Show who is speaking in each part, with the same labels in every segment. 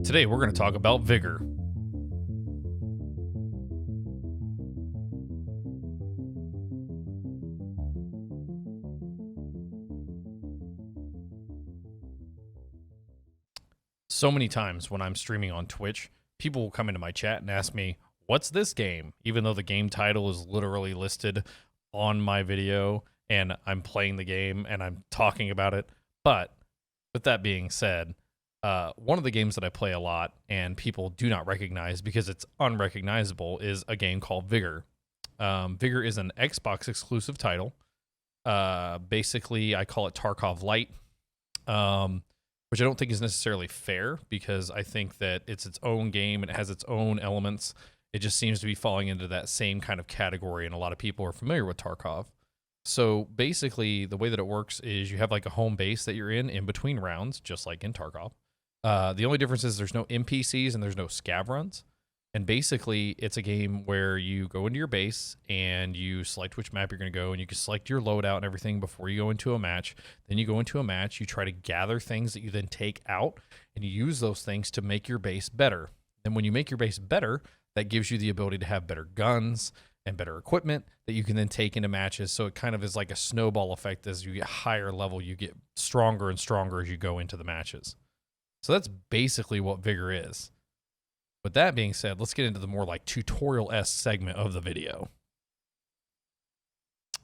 Speaker 1: Today we're going to talk about Vigor. So many times when I'm streaming on Twitch, people will come into my chat and ask me, "What's this game?" Even though the game title is literally listed on my video and I'm playing the game and I'm talking about it. But with that being said, one of the games that I play a lot and people do not recognize because it's unrecognizable is a game called Vigor. Vigor is an Xbox exclusive title. Basically, I call it Tarkov Light, which I don't think is necessarily fair because I think that it's its own game and it has its own elements. It just seems to be falling into that same kind of category, and a lot of people are familiar with Tarkov. So basically, the way that it works is you have like a home base that you're in between rounds, just like in Tarkov. The only difference is there's no NPCs and there's no scav runs. And basically, it's a game where you go into your base and you select which map you're going to go, and you can select your loadout and everything before you go into a match. Then you go into a match, you try to gather things that you then take out, and you use those things to make your base better. And when you make your base better, that gives you the ability to have better guns and better equipment that you can then take into matches. So it kind of is like a snowball effect. As you get higher level, you get stronger and stronger as you go into the matches. So that's basically what Vigor is. With that being said, let's get into the more like tutorial-esque segment of the video.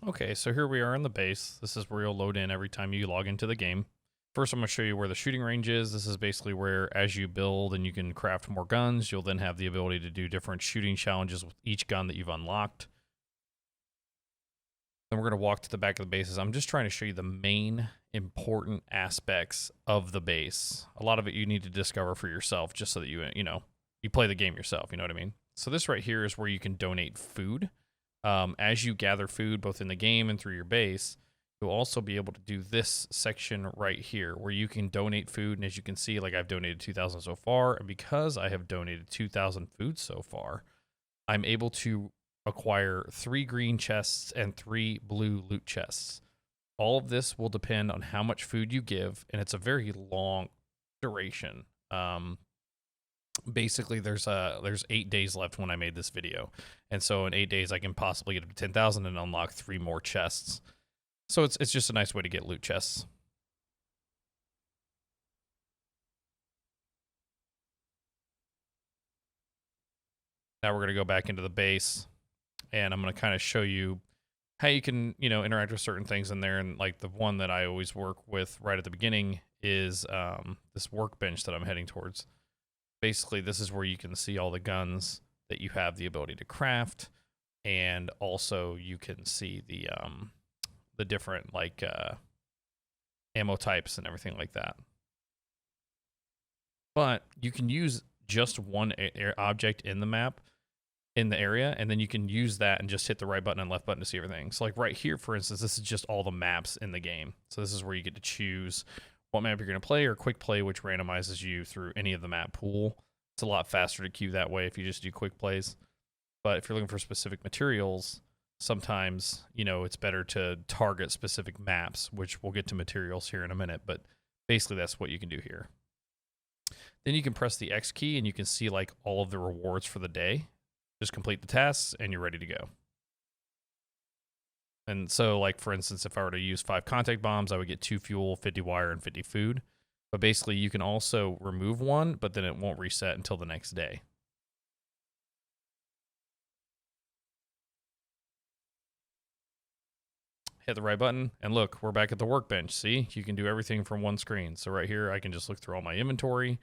Speaker 1: Okay, so here we are in the base. This is where you'll load in every time you log into the game. First, I'm going to show you where the shooting range is. This is basically where, as you build and you can craft more guns, you'll then have the ability to do different shooting challenges with each gun that you've unlocked. Then we're going to walk to the back of the bases. I'm just trying to show you the main important aspects of the base. A lot of it you need to discover for yourself just so that you play the game yourself, you know what I mean? So this right here is where you can donate food. As you gather food, both in the game and through your base, you'll also be able to do this section right here where you can donate food. And as you can see, like I've donated 2,000 so far. And because I have donated 2,000 food so far, I'm able to acquire 3 green chests and 3 blue loot chests. All of this will depend on how much food you give, and it's a very long duration. Basically, there's 8 days left when I made this video, and so in 8 days I can possibly get up to 10,000 and unlock 3 more chests. So it's just a nice way to get loot chests. Now we're gonna go back into the base, and I'm gonna kind of show you how you can interact with certain things in there. And like the one that I always work with right at the beginning is this workbench that I'm heading towards. Basically, this is where you can see all the guns that you have the ability to craft, and also you can see the different like ammo types and everything like that. But you can use just one object in the map, in the area, and then you can use that and just hit the right button and left button to see everything. So like right here, for instance, this is just all the maps in the game. So this is where you get to choose what map you're going to play, or quick play, which randomizes you through any of the map pool. It's a lot faster to queue that way if you just do quick plays. But if you're looking for specific materials, sometimes, it's better to target specific maps, which we'll get to materials here in a minute. But basically, that's what you can do here. Then you can press the X key and you can see like all of the rewards for the day. Just complete the tasks and you're ready to go. And so, like, for instance, if I were to use 5 contact bombs, I would get 2 fuel, 50 wire, and 50 food. But basically, you can also remove one, but then it won't reset until the next day. Hit the right button, and look, we're back at the workbench. See, you can do everything from one screen. So right here, I can just look through all my inventory,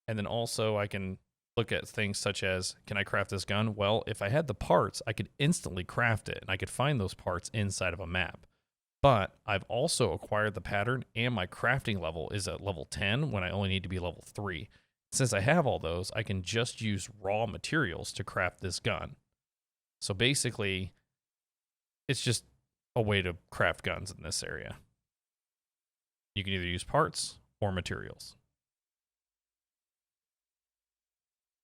Speaker 1: and then also I can look at things such as, can I craft this gun? Well, if I had the parts, I could instantly craft it, and I could find those parts inside of a map. But I've also acquired the pattern, and my crafting level is at level 10 when I only need to be level 3. Since I have all those, I can just use raw materials to craft this gun. So basically, it's just a way to craft guns in this area. You can either use parts or materials.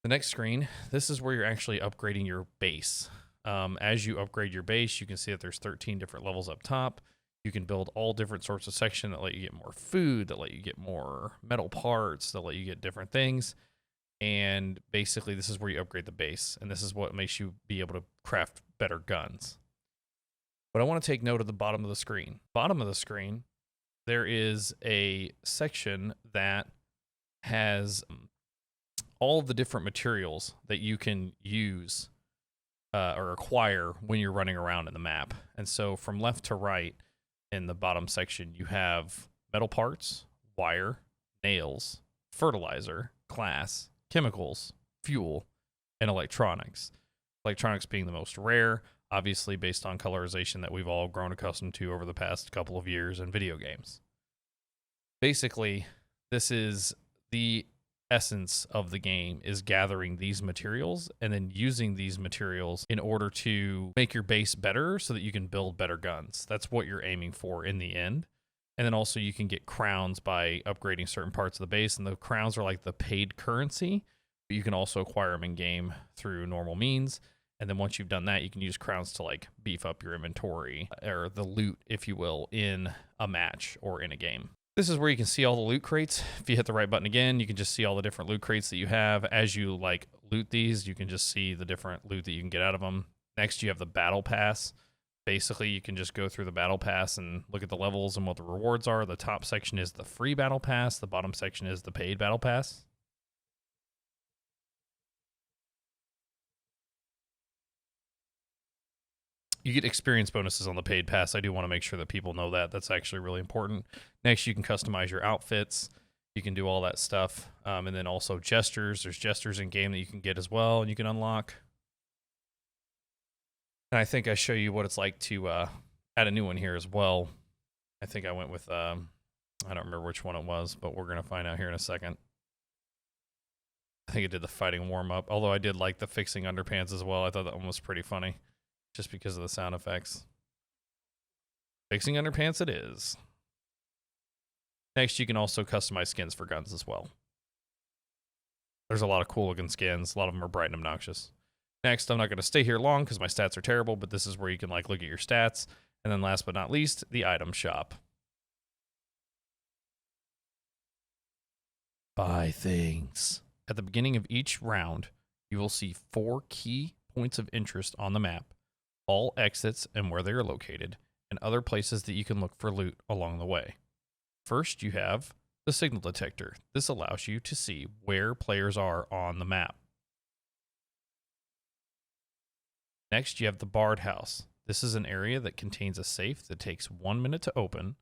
Speaker 1: The next screen, this is where you're actually upgrading your base. As you upgrade your base, you can see that there's 13 different levels up top. You can build all different sorts of sections that let you get more food, that let you get more metal parts, that let you get different things. And basically, this is where you upgrade the base, and this is what makes you be able to craft better guns. But I want to take note of the bottom of the screen. Bottom of the screen, there is a section that has all of the different materials that you can use or acquire when you're running around in the map. And so from left to right in the bottom section, you have metal parts, wire, nails, fertilizer, glass, chemicals, fuel, and electronics. Electronics being the most rare, obviously based on colorization that we've all grown accustomed to over the past couple of years in video games. Basically, this is the essence of the game, is gathering these materials and then using these materials in order to make your base better so that you can build better guns. That's what you're aiming for in the end. And then also you can get crowns by upgrading certain parts of the base, and the crowns are like the paid currency, but you can also acquire them in game through normal means. And then once you've done that, you can use crowns to like beef up your inventory or the loot, if you will, in a match or in a game. This is where you can see all the loot crates. If you hit the right button again, you can just see all the different loot crates that you have. As you like loot these, you can just see the different loot that you can get out of them. Next, you have the battle pass. Basically, you can just go through the battle pass and look at the levels and what the rewards are. The top section is the free battle pass. The bottom section is the paid battle pass. You get experience bonuses on the paid pass. I do want to make sure that people know that. That's actually really important. Next, you can customize your outfits. You can do all that stuff. And then also gestures. There's gestures in game that you can get as well, and you can unlock. And I think I show you what it's like to add a new one here as well. I think I went with, I don't remember which one it was, but we're going to find out here in a second. I think it did the fighting warm-up, although I did like the fixing underpants as well. I thought that one was pretty funny, just because of the sound effects. Fixing underpants it is. Next, you can also customize skins for guns as well. There's a lot of cool looking skins. A lot of them are bright and obnoxious. Next, I'm not going to stay here long because my stats are terrible, but this is where you can like look at your stats. And then last but not least, the item shop. Buy things. At the beginning of each round, you will see 4 key points of interest on the map, all exits and where they are located, and other places that you can look for loot along the way. First, you have the signal detector. This allows you to see where players are on the map. Next, you have the barred house. This is an area that contains a safe that takes 1 minute to open,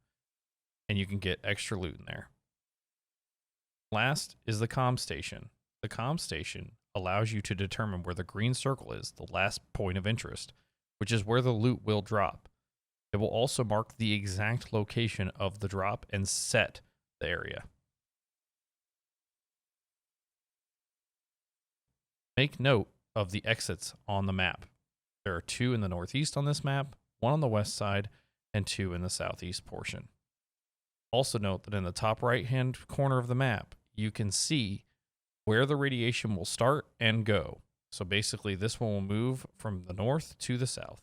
Speaker 1: and you can get extra loot in there. Last is the comm station. The comm station allows you to determine where the green circle is, the last point of interest, which is where the loot will drop. It will also mark the exact location of the drop and set the area. Make note of the exits on the map. There are 2 in the northeast on this map, 1 on the west side, and 2 in the southeast portion. Also note that in the top right-hand corner of the map, you can see where the radiation will start and go. So basically, this one will move from the north to the south.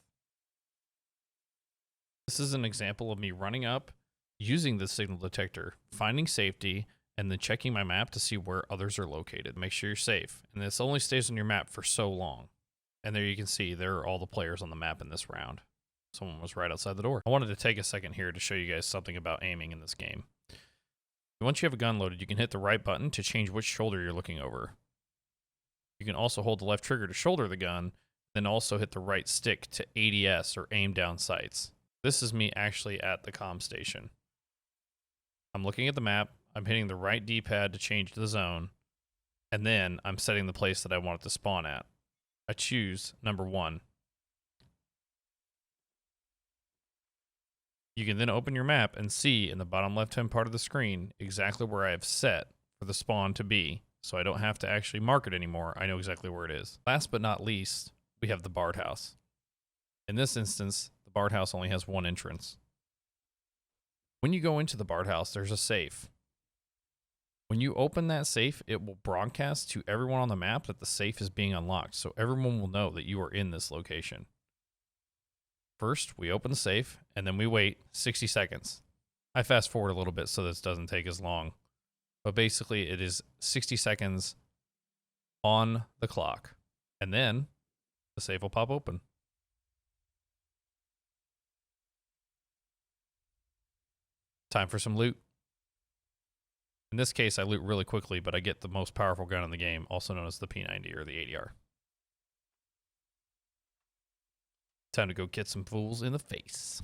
Speaker 1: This is an example of me running up, using the signal detector, finding safety, and then checking my map to see where others are located. Make sure you're safe. And this only stays on your map for so long. And there you can see there are all the players on the map in this round. Someone was right outside the door. I wanted to take a second here to show you guys something about aiming in this game. Once you have a gun loaded, you can hit the right button to change which shoulder you're looking over. You can also hold the left trigger to shoulder the gun, then also hit the right stick to ADS or aim down sights. This is me actually at the comm station. I'm looking at the map, I'm hitting the right D-pad to change the zone, and then I'm setting the place that I want it to spawn at. I choose number 1. You can then open your map and see in the bottom left-hand part of the screen exactly where I have set for the spawn to be, so I don't have to actually mark it anymore. I know exactly where it is. Last but not least, we have the barred house. In this instance, the barred house only has 1 entrance. When you go into the barred house, there's a safe. When you open that safe, it will broadcast to everyone on the map that the safe is being unlocked, so everyone will know that you are in this location. First, we open the safe, and then we wait 60 seconds. I fast forward a little bit so this doesn't take as long. But basically, it is 60 seconds on the clock. And then the safe will pop open. Time for some loot. In this case, I loot really quickly, but I get the most powerful gun in the game, also known as the P90 or the ADR. Time to go get some fools in the face.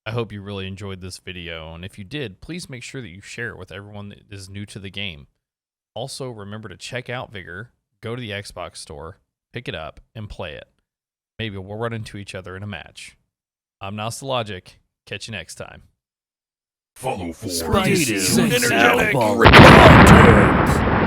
Speaker 1: I hope you really enjoyed this video, and if you did, please make sure that you share it with everyone that is new to the game. Also, remember to check out Vigor, go to the Xbox store, pick it up, and play it. Maybe we'll run into each other in a match. I'm Nostologic. Catch you next time.
Speaker 2: Follow for
Speaker 3: Spicy,
Speaker 2: energetic
Speaker 3: content.